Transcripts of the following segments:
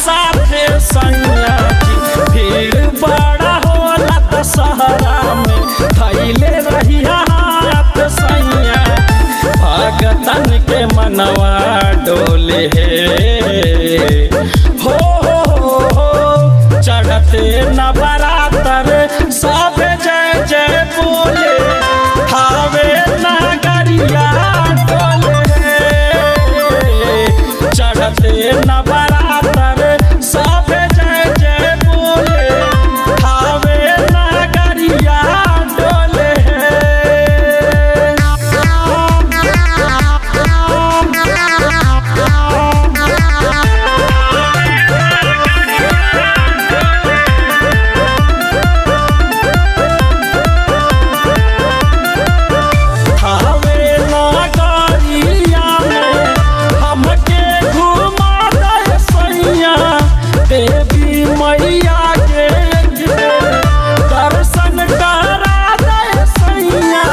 साथे सैया जी भीड़ बड़ा होला दशहरा में धैले रहिया हाथ सैया भगतन के मनवा डोले हो चढ़ते नवरात्र सब जय जय बोले हावे नगरिया डोले चढ़ते नवरात्र सब जय जय बोले हावे नगरिया डोले देवी मैया के दर्शन करा दे सैया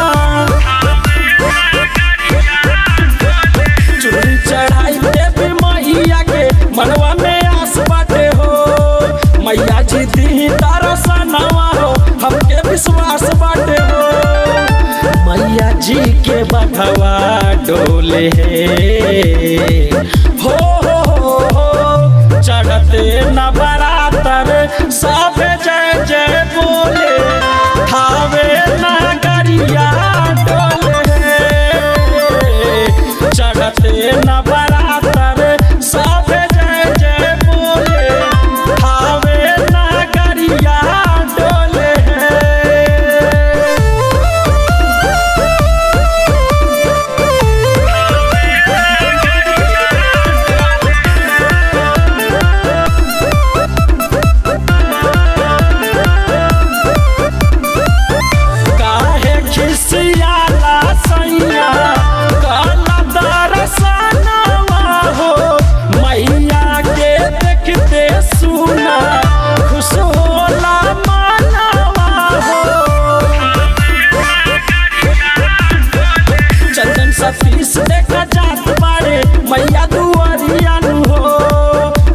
चुनी चढ़ाई देवी मैया के मनवा में आस बाटे हो मैया जी दी दर्शनवा हो हमके विश्वास बाटे हो मैया जी के बघवा डोले हो चढ़ते नवरात्र सब जय जय बोले हावे नगरिया डोले चढ़ते नवरात्र सब जय जय बोले हावे नगरिया डोले सियाला सैया काला दरसनवा हो मैया के देखते सुना खुश होला मनवा हो चंदन सतीश देखा जात बारे मैया दुआरिया नु हो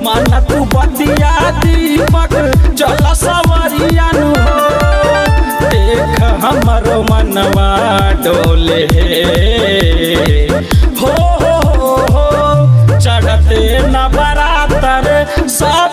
माना तू बतिया दीपक चल सवरिया नु हो देख हमरो मनवा डोले हो चढ़ते नवरात्र सब